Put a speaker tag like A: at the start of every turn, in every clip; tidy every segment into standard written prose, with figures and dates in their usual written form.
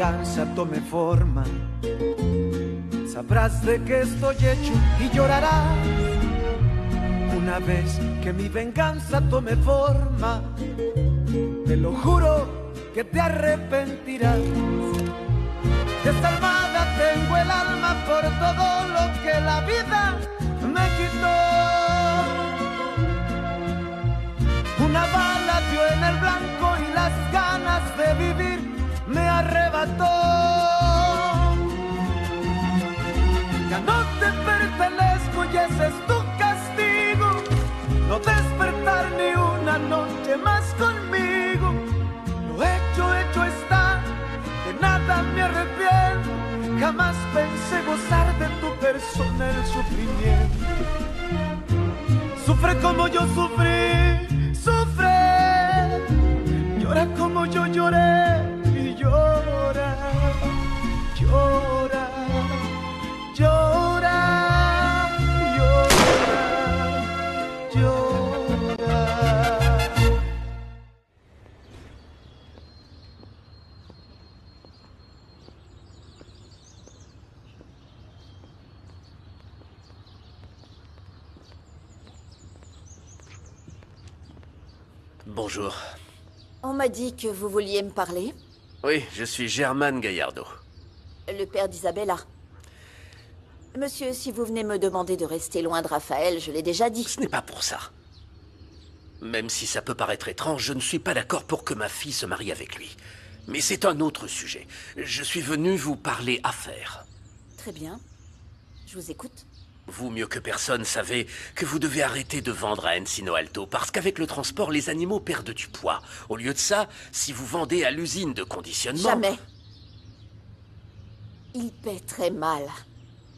A: venganza tome forma, sabrás de qué estoy hecho y llorarás. Una vez que mi venganza tome forma, te lo juro que te arrepentirás. Desalmada tengo el alma por todo lo que la vida me quitó. Una bala dio en el blanco y las ganas de vivir me arrebató. Ya no te pertenezco y ese es tu castigo, no despertar ni una noche más conmigo. Lo hecho está, de nada me arrepiento. Jamás pensé gozar de tu persona el sufrimiento. Sufre como yo sufrí, sufre. Llora como yo lloré y llora, llora, llora, llora, llora.
B: Bonjour.
C: On m'a dit que vous vouliez me parler.
B: Oui, je suis Germane Gaillardo.
C: Le père d'Isabella. Monsieur, si vous venez me demander de rester loin de Raphaël, je l'ai déjà dit.
B: Ce n'est pas pour ça. Même si ça peut paraître étrange, je ne suis pas d'accord pour que ma fille se marie avec lui. Mais c'est un autre sujet. Je suis venu vous parler affaires.
C: Très bien. Je vous écoute.
B: Vous, mieux que personne, savez que vous devez arrêter de vendre à Encino Alto, parce qu'avec le transport, les animaux perdent du poids. Au lieu de ça, si vous vendez à l'usine de conditionnement...
C: Jamais. Il paie très mal.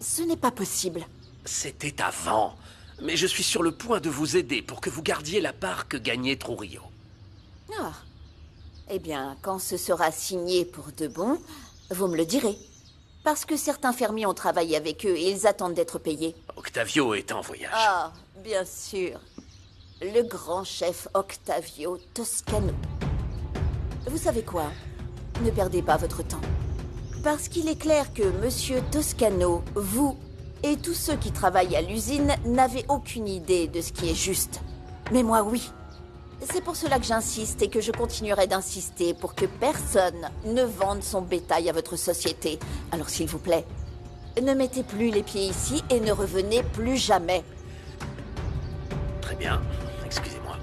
C: Ce n'est pas possible.
B: C'était avant. Mais je suis sur le point de vous aider pour que vous gardiez la part que gagnait Trujillo.
C: Ah. Eh bien, quand ce sera signé pour de bon, vous me le direz. Parce que certains fermiers ont travaillé avec eux et ils attendent d'être payés.
B: Octavio est en voyage.
C: Ah, bien sûr. Le grand chef Octavio Toscano. Vous savez quoi? Ne perdez pas votre temps. Parce qu'il est clair que Monsieur Toscano, vous et tous ceux qui travaillent à l'usine n'avez aucune idée de ce qui est juste. Mais moi, oui. C'est pour cela que j'insiste et que je continuerai d'insister pour que personne ne vende son bétail à votre société. Alors s'il vous plaît, ne mettez plus les pieds ici et ne revenez plus jamais.
B: Très bien. Excusez-moi.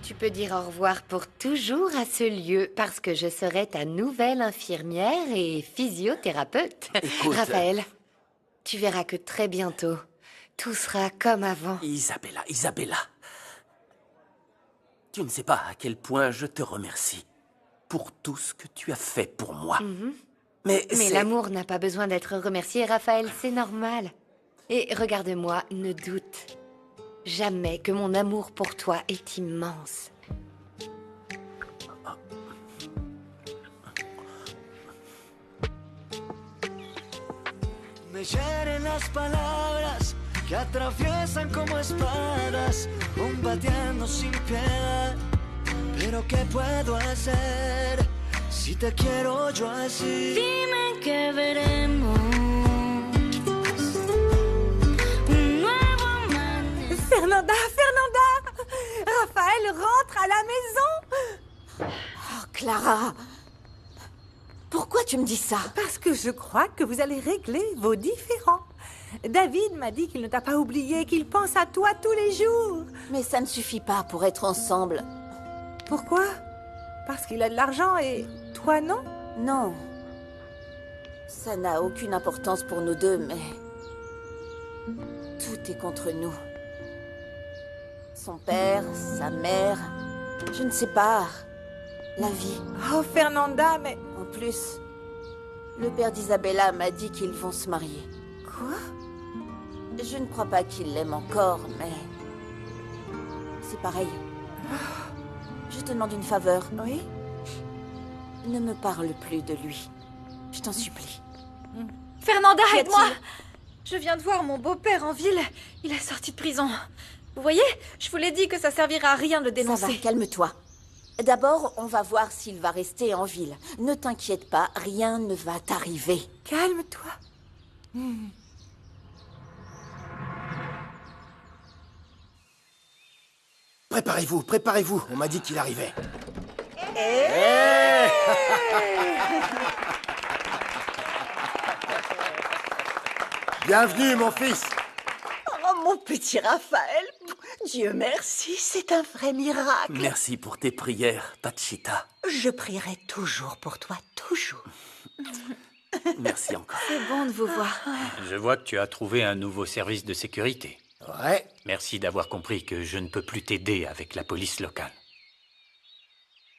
D: Tu peux dire au revoir pour toujours à ce lieu, parce que je serai ta nouvelle infirmière et physiothérapeute.
B: Écoute,
D: Raphaël, tu verras que très bientôt, tout sera comme avant.
B: Isabella, Isabella. Tu ne sais pas à quel point je te remercie pour tout ce que tu as fait pour moi. Mais
D: l'amour n'a pas besoin d'être remercié, Raphaël, c'est normal. Et regarde-moi, ne doute jamais que mon amour pour toi est immense.
E: Me hieren las palabras que atraviesan como espadas, bombardeando sin piedad. Pero ¿qué puedo hacer si te quiero yo así?
F: Dime que veremos un nuevo amanecer.
G: Fernanda, Fernanda! Raphaël rentre à la maison!
C: Oh, Clara! Pourquoi tu me dis ça?
G: Parce que je crois que vous allez régler vos différends. David m'a dit qu'il ne t'a pas oublié, qu'il pense à toi tous les jours.
C: Mais ça ne suffit pas pour être ensemble.
G: Pourquoi? Parce qu'il a de l'argent et toi non?
C: Non. Ça n'a aucune importance pour nous deux, mais... tout est contre nous. Son père, sa mère... Je ne sais pas... la vie.
G: Oh, Fernanda, mais...
C: En plus, le père d'Isabella m'a dit qu'ils vont se marier.
G: Quoi?
C: Je ne crois pas qu'il l'aime encore, mais... c'est pareil. Je te demande une faveur.
G: Oui?
C: Ne me parle plus de lui. Je t'en supplie.
H: Fernanda,
C: Qu'y
H: aide-moi!
C: a-t-il?
H: Je viens de voir mon beau-père en ville. Il est sorti de prison. Vous voyez, je vous l'ai dit que ça servira à rien de le
C: Ça va,
H: dénoncer.
C: calme-toi. D'abord, on va voir s'il va rester en ville. Ne t'inquiète pas, rien ne va t'arriver.
G: Calme-toi.
I: Préparez-vous, préparez-vous. On m'a dit qu'il arrivait. Bienvenue, mon fils.
J: Oh, mon petit Raphaël, Dieu merci, c'est un vrai miracle.
B: Merci pour tes prières, Pachita.
J: Je prierai toujours pour toi, toujours.
B: Merci encore.
H: C'est bon de vous voir.
K: Je vois que tu as trouvé un nouveau service de sécurité.
I: Ouais.
K: Merci d'avoir compris que je ne peux plus t'aider avec la police locale.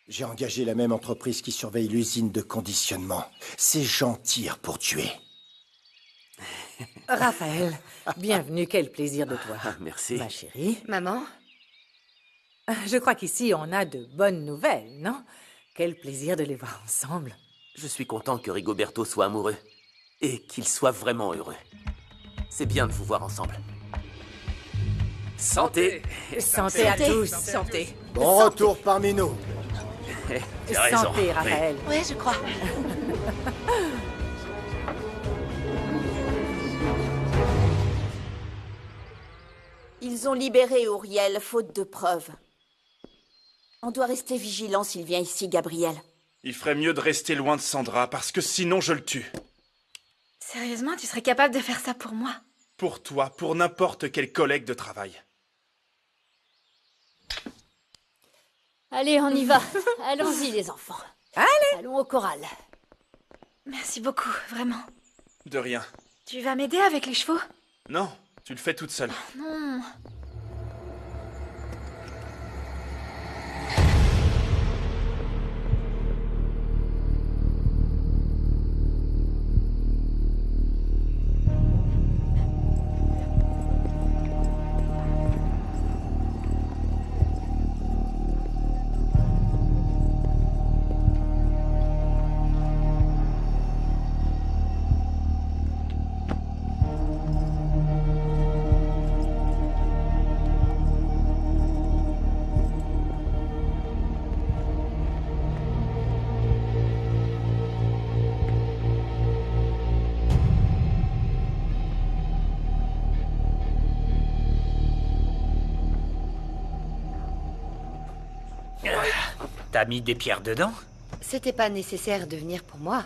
I: J'ai engagé la même entreprise qui surveille l'usine de conditionnement. Ces gens tirent pour tuer.
G: Raphaël, bienvenue, quel plaisir de toi.
B: Merci.
G: Ma chérie,
D: Maman,
G: je crois qu'ici on a de bonnes nouvelles, non? Quel plaisir de les voir ensemble.
B: Je suis content que Rigoberto soit amoureux. Et qu'il soit vraiment heureux. C'est bien de vous voir ensemble. Santé.
G: Santé à tous. Santé.
I: Bon retour parmi nous.
B: Tu as raison.
G: Santé, Raphaël.
J: Oui, je crois.
C: Ils ont libéré Uriel, faute de preuves. On doit rester vigilant s'il vient ici, Gabriel.
L: Il ferait mieux de rester loin de Sandra, parce que sinon je le tue.
H: Sérieusement, tu serais capable de faire ça pour moi?
L: Pour toi, pour n'importe quel collègue de travail.
C: Allez, on y va. Allons-y, les enfants.
G: Allez.
C: Allons au choral.
H: Merci beaucoup, vraiment.
L: De rien.
H: Tu vas m'aider avec les chevaux?
L: Non, tu le fais toute seule.
H: Non.
K: T'as mis des pierres dedans?
D: c'était pas nécessaire de venir pour moi.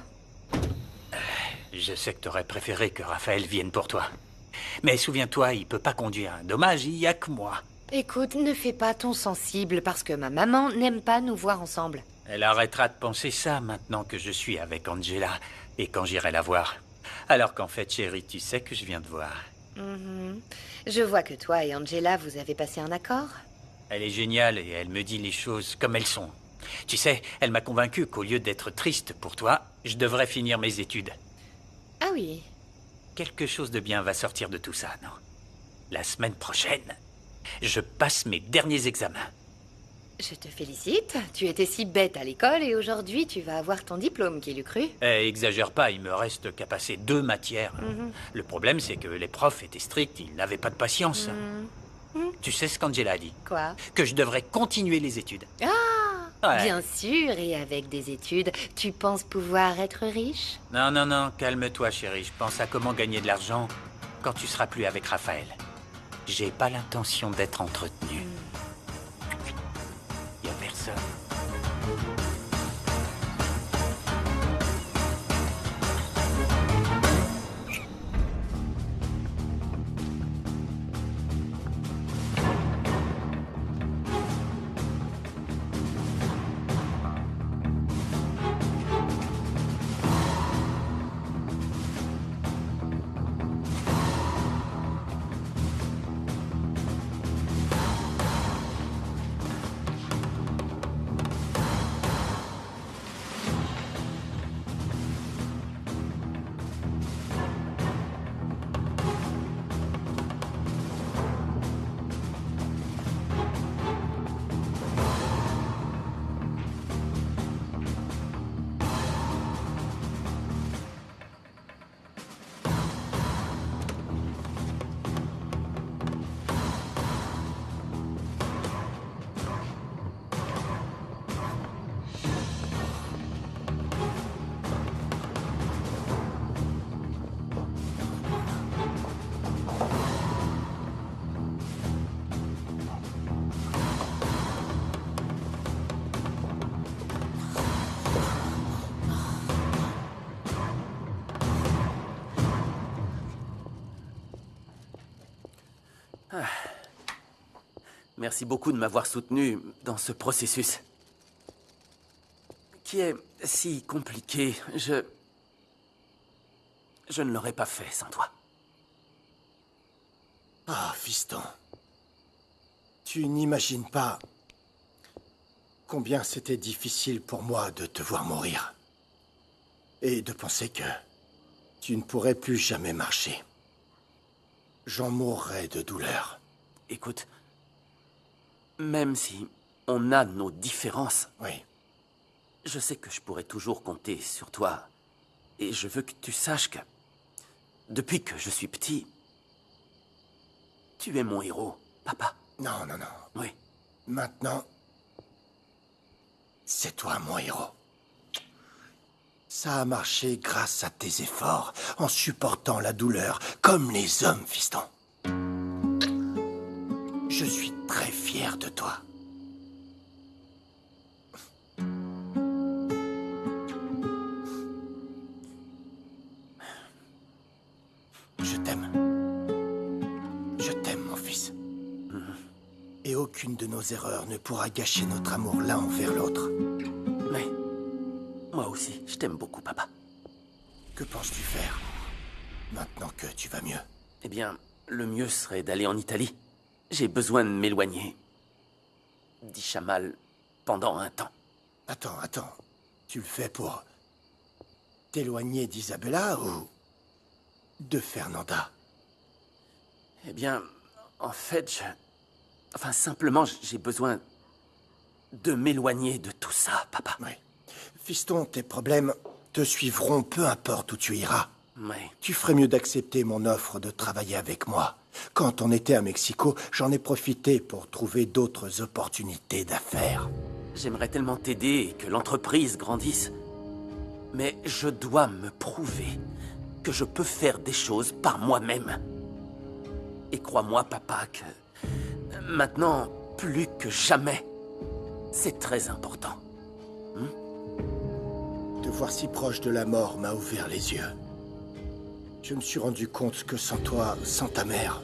K: Je sais que t'aurais préféré que Raphaël vienne pour toi. Mais souviens-toi, il peut pas conduire. Dommage, il y a que moi.
D: Écoute, ne fais pas ton sensible parce que ma maman n'aime pas nous voir ensemble.
K: Elle arrêtera de penser ça maintenant que je suis avec Angela et quand j'irai la voir. Alors qu'en fait, chérie, tu sais que je viens de voir.
D: Je vois que toi et Angela, vous avez passé un accord.
K: Elle est géniale et elle me dit les choses comme elles sont. Tu sais, elle m'a convaincu qu'au lieu d'être triste pour toi, je devrais finir mes études.
D: Ah oui.
K: Quelque chose de bien va sortir de tout ça, non? La semaine prochaine, je passe mes derniers examens.
D: Je te félicite. Tu étais si bête à l'école et aujourd'hui, tu vas avoir ton diplôme, qui l'eût cru.
K: Exagère pas, il me reste qu'à passer 2 matières. Le problème, c'est que les profs étaient stricts, ils n'avaient pas de patience. Tu sais ce qu'Angela a dit?
D: Quoi?
K: Que je devrais continuer les études.
D: Ah,
K: Ouais.
D: bien sûr, et avec des études, tu penses pouvoir être riche?
K: Non, non, non, calme-toi, chérie. Je pense à comment gagner de l'argent quand tu seras plus avec Raphaël. J'ai pas l'intention d'être entretenu. Y a personne.
B: Merci beaucoup de m'avoir soutenu dans ce processus. Qui est si compliqué. Je ne l'aurais pas fait sans toi.
I: Ah, fiston. Tu n'imagines pas combien c'était difficile pour moi de te voir mourir. Et de penser que tu ne pourrais plus jamais marcher. J'en mourrais de douleur.
B: Écoute, même si on a nos différences,
I: oui,
B: je sais que je pourrais toujours compter sur toi. Et je veux que tu saches que, depuis que je suis petit, tu es mon héros, papa.
I: Non, non, non.
B: Oui.
I: Maintenant, c'est toi mon héros. Ça a marché grâce à tes efforts, en supportant la douleur, comme les hommes, fiston. Je suis très fier de toi. Je t'aime. Je t'aime, mon fils. Et aucune de nos erreurs ne pourra gâcher notre amour l'un envers l'autre.
B: Mais moi aussi, je t'aime beaucoup, papa.
I: Que penses-tu faire, maintenant que tu vas mieux?
B: Eh bien, le mieux serait d'aller en Italie. J'ai besoin de m'éloigner d'Ishamal pendant un temps.
I: Attends. Tu le fais pour t'éloigner d'Isabella ou de Fernanda?
B: Eh bien, en fait, simplement, j'ai besoin de m'éloigner de tout ça, papa.
I: Oui. Fiston, tes problèmes te suivront peu importe où tu iras.
B: Oui.
I: Tu ferais mieux d'accepter mon offre de travailler avec moi. Quand on était à Mexico, j'en ai profité pour trouver d'autres opportunités d'affaires.
B: J'aimerais tellement t'aider et que l'entreprise grandisse. Mais je dois me prouver que je peux faire des choses par moi-même. Et crois-moi, papa, que maintenant, plus que jamais, c'est très important.
I: Te voir si proche de la mort m'a ouvert les yeux. Je me suis rendu compte que sans toi, sans ta mère,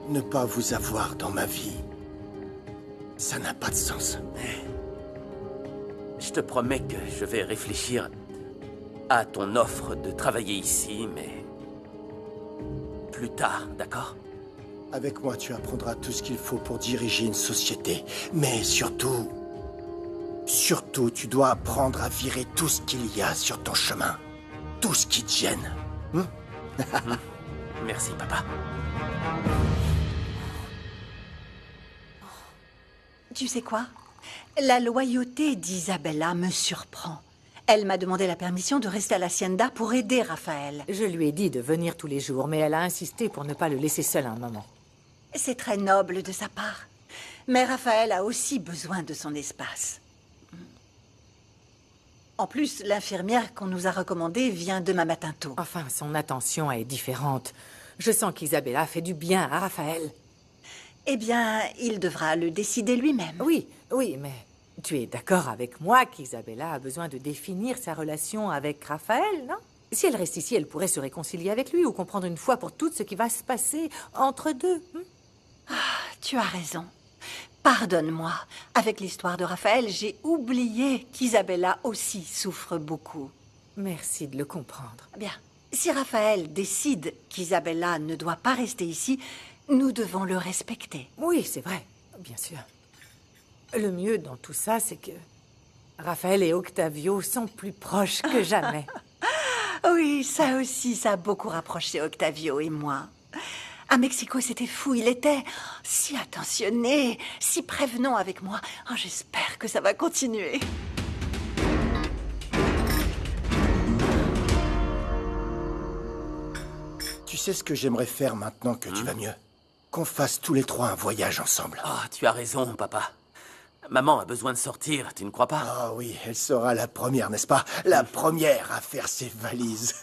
I: ne pas vous avoir dans ma vie, ça n'a pas de sens.
B: Je te promets que je vais réfléchir à ton offre de travailler ici, mais plus tard, d'accord?
I: Avec moi, tu apprendras tout ce qu'il faut pour diriger une société. Mais surtout, tu dois apprendre à virer tout ce qu'il y a sur ton chemin. Tout ce qui te gêne.
B: Merci, papa.
J: Tu sais quoi? La loyauté d'Isabella me surprend. Elle m'a demandé la permission de rester à l'hacienda pour aider Raphaël.
G: Je lui ai dit de venir tous les jours, mais elle a insisté pour ne pas le laisser seul un moment.
J: C'est très noble de sa part. Mais Raphaël a aussi besoin de son espace. En plus, l'infirmière qu'on nous a recommandée vient demain matin tôt.
G: Enfin, son attention est différente. Je sens qu'Isabella fait du bien à Raphaël.
J: Eh bien, il devra le décider lui-même.
G: Oui, mais tu es d'accord avec moi qu'Isabella a besoin de définir sa relation avec Raphaël, non? Si elle reste ici, elle pourrait se réconcilier avec lui ou comprendre une fois pour toutes ce qui va se passer entre deux.
J: Tu as raison. Pardonne-moi. Avec l'histoire de Raphaël, j'ai oublié qu'Isabella aussi souffre beaucoup.
G: Merci de le comprendre.
J: Bien. Si Raphaël décide qu'Isabella ne doit pas rester ici, nous devons le respecter.
G: Oui, c'est vrai, bien sûr. Le mieux dans tout ça, c'est que Raphaël et Octavio sont plus proches que jamais.
J: Oui, ça aussi, ça a beaucoup rapproché Octavio et moi. À Mexico, c'était fou. Il était si attentionné, si prévenant avec moi. Oh, j'espère que ça va continuer.
I: Tu sais ce que j'aimerais faire maintenant que tu vas mieux? Qu'on fasse tous les trois un voyage ensemble.
B: Oh, tu as raison, papa. Maman a besoin de sortir, tu ne crois pas?
I: Ah oui, elle sera la première, n'est-ce pas? La première à faire ses valises.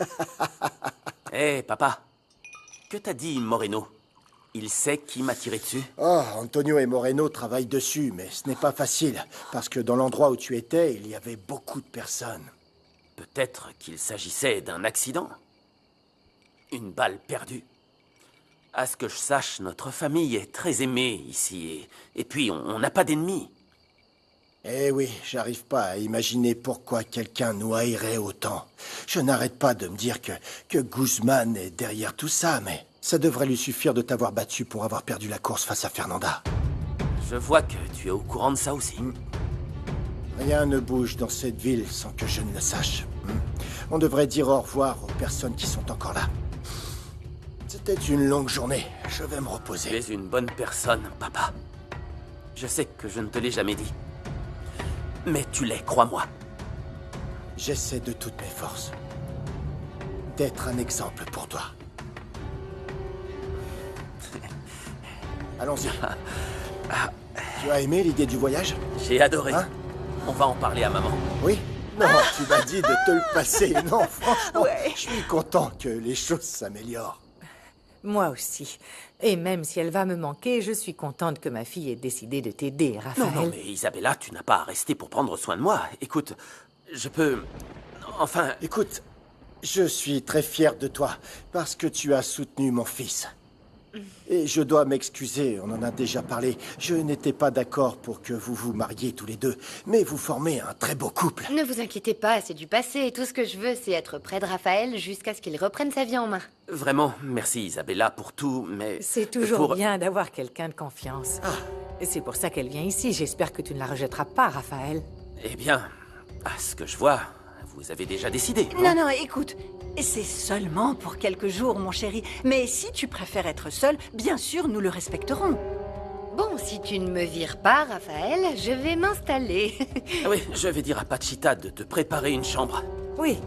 B: Hé, papa. Que t'a dit Moreno? Il sait qui m'a tiré dessus?
I: Oh, Antonio et Moreno travaillent dessus, mais ce n'est pas facile. Parce que dans l'endroit où tu étais, il y avait beaucoup de personnes.
B: Peut-être qu'il s'agissait d'un accident. Une balle perdue. À ce que je sache, notre famille est très aimée ici. Et puis, on n'a pas d'ennemis.
I: Eh oui, j'arrive pas à imaginer pourquoi quelqu'un nous haïrait autant. Je n'arrête pas de me dire que Guzman est derrière tout ça, mais ça devrait lui suffire de t'avoir battu pour avoir perdu la course face à Fernanda.
B: Je vois que tu es au courant de ça aussi.
I: Rien ne bouge dans cette ville sans que je ne le sache. On devrait dire au revoir aux personnes qui sont encore là. C'était une longue journée. Je vais me reposer.
B: Tu es une bonne personne, papa. Je sais que je ne te l'ai jamais dit. Mais tu l'es, crois-moi.
I: J'essaie de toutes mes forces d'être un exemple pour toi. Allons-y. Tu as aimé l'idée du voyage?
B: J'ai adoré. Hein? On va en parler à maman.
I: Oui? Non, tu m'as dit de te le passer. Non, franchement, je suis content que les choses s'améliorent.
G: Moi aussi. Et même si elle va me manquer, je suis contente que ma fille ait décidé de t'aider, Raphaël.
B: Non, mais Isabella, tu n'as pas à rester pour prendre soin de moi. Écoute, je peux... Enfin...
I: Écoute, je suis très fier de toi parce que tu as soutenu mon fils. Et je dois m'excuser, on en a déjà parlé. Je n'étais pas d'accord pour que vous vous mariez tous les deux, mais vous formez un très beau couple.
D: Ne vous inquiétez pas, c'est du passé. Tout ce que je veux, c'est être près de Raphaël jusqu'à ce qu'il reprenne sa vie en main.
B: Vraiment, merci Isabella pour tout, mais...
G: C'est toujours bien d'avoir quelqu'un de confiance. Et c'est pour ça qu'elle vient ici. J'espère que tu ne la rejetteras pas, Raphaël.
B: Eh bien, à ce que je vois, vous avez déjà décidé.
J: Non, écoute, c'est seulement pour quelques jours, mon chéri. Mais si tu préfères être seul, bien sûr, nous le respecterons.
D: Bon, si tu ne me vires pas, Raphaël, je vais m'installer.
B: Oui, je vais dire à Pachita de te préparer une chambre.
G: Oui.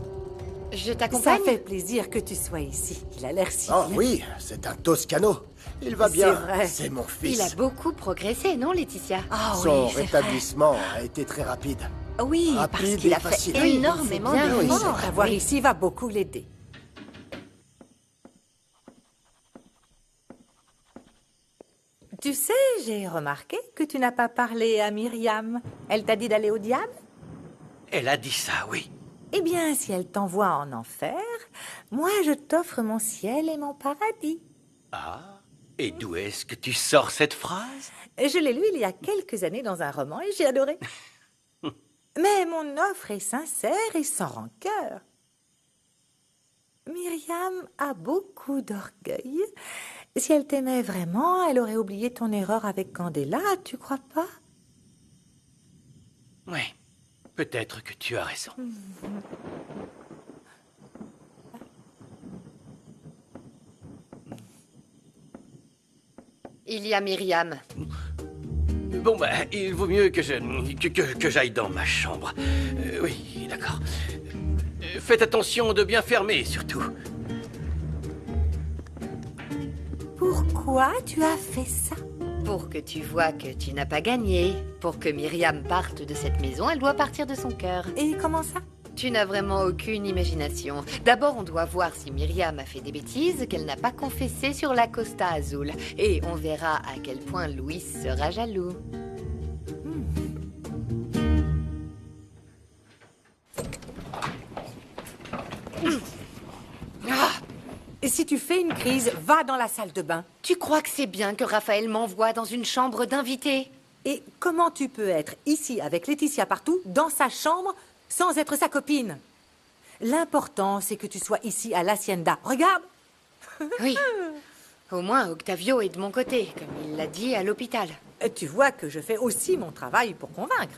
D: Je t'accompagne.
G: Ça fait plaisir que tu sois ici. Il a l'air si
I: Oh
G: bien.
I: oui, c'est un Toscano. Il va bien.
G: C'est vrai.
I: C'est mon fils.
D: Il a beaucoup progressé, non, Laetitia?
I: Son rétablissement a été très rapide.
J: Oui,
I: Rapide
J: parce qu'il
I: et
J: a fait
I: facile.
J: énormément
G: Bien,
J: de
G: oui,
J: efforts.
G: T'avoir ici va beaucoup l'aider. Tu sais, j'ai remarqué que tu n'as pas parlé à Myriam. Elle t'a dit d'aller au diable?
K: Elle a dit ça, oui.
G: Eh bien, si elle t'envoie en enfer, moi je t'offre mon ciel et mon paradis.
K: Ah, et d'où est-ce que tu sors cette phrase?
G: Je l'ai lu il y a quelques années dans un roman et j'ai adoré. Mais mon offre est sincère et sans rancœur. Myriam a beaucoup d'orgueil. Si elle t'aimait vraiment, elle aurait oublié ton erreur avec Candela, tu crois pas?
K: Oui, peut-être que tu as raison.
D: Il y a Myriam.
K: Bon, bah, il vaut mieux que j'aille dans ma chambre. Oui, d'accord. Faites attention de bien fermer, surtout.
G: Pourquoi tu as fait ça?
D: Pour que tu vois que tu n'as pas gagné. Pour que Myriam parte de cette maison, elle doit partir de son cœur.
G: Et comment ça?
D: Tu n'as vraiment aucune imagination. D'abord, on doit voir si Myriam a fait des bêtises qu'elle n'a pas confessées sur la Costa Azul. Et on verra à quel point Louis sera jaloux.
G: Et si tu fais une crise, va dans la salle de bain.
D: Tu crois que c'est bien que Raphaël m'envoie dans une chambre d'invités?
G: Et comment tu peux être ici avec Laetitia partout, dans sa chambre, sans être sa copine? L'important, c'est que tu sois ici à l'Hacienda. Regarde!
D: Oui. Au moins, Octavio est de mon côté, comme il l'a dit à l'hôpital.
G: Tu vois que je fais aussi mon travail pour convaincre.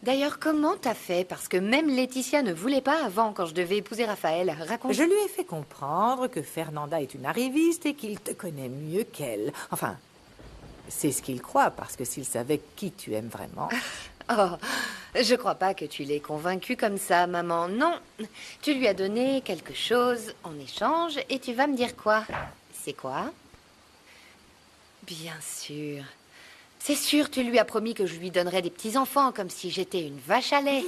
D: D'ailleurs, comment t'as fait? Parce que même Laetitia ne voulait pas avant, quand je devais épouser Raphaël. Raconte.
G: Je lui ai fait comprendre que Fernanda est une arriviste et qu'il te connaît mieux qu'elle. Enfin, c'est ce qu'il croit, parce que s'il savait qui tu aimes vraiment...
D: Oh, je crois pas que tu l'aies convaincu comme ça, maman. Non, tu lui as donné quelque chose en échange et tu vas me dire quoi? C'est quoi? Bien sûr. C'est sûr, tu lui as promis que je lui donnerais des petits-enfants, comme si j'étais une vache à lait.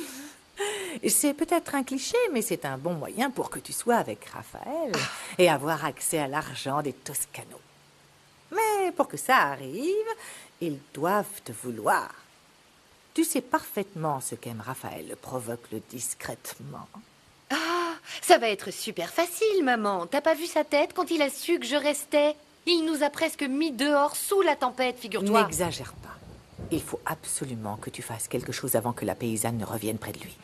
G: C'est peut-être un cliché, mais c'est un bon moyen pour que tu sois avec Raphaël et avoir accès à l'argent des Toscano. Mais pour que ça arrive, ils doivent te vouloir. Tu sais parfaitement ce qu'aime Raphaël, provoque-le discrètement.
D: Ah, ça va être super facile, maman. T'as pas vu sa tête quand il a su que je restais? Il nous a presque mis dehors sous la tempête, figure-toi.
G: N'exagère pas. Il faut absolument que tu fasses quelque chose avant que la paysanne ne revienne près de lui.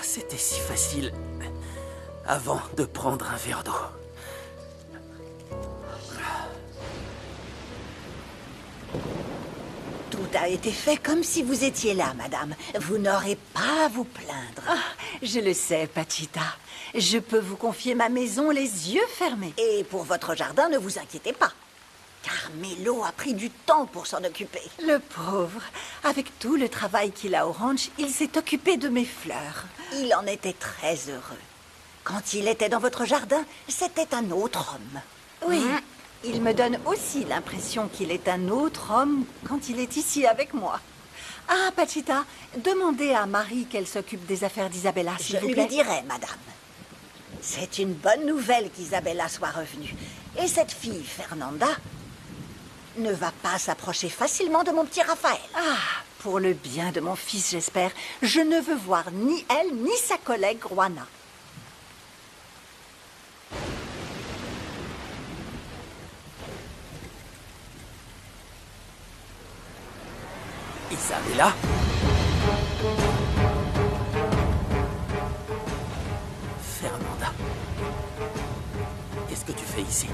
B: C'était si facile avant de prendre un verre d'eau.
J: Tout a été fait comme si vous étiez là, madame. Vous n'aurez pas à vous plaindre. Ah, je le sais, Pachita. Je peux vous confier ma maison les yeux fermés. Et pour votre jardin, ne vous inquiétez pas. Carmelo a pris du temps pour s'en occuper. Le pauvre. Avec tout le travail qu'il a au ranch, il s'est occupé de mes fleurs. Il en était très heureux. Quand il était dans votre jardin, c'était un autre homme. Oui, il me donne aussi l'impression qu'il est un autre homme quand il est ici avec moi. Ah, Pachita, demandez à Marie qu'elle s'occupe des affaires d'Isabella, s'il vous plaît. Je lui dirai, madame. C'est une bonne nouvelle qu'Isabella soit revenue. Et cette fille, Fernanda, ne va pas s'approcher facilement de mon petit Raphaël. Ah, pour le bien de mon fils, j'espère. Je ne veux voir ni elle, ni sa collègue Juana.
B: Isabella? Fernanda? Qu'est-ce que tu fais ici?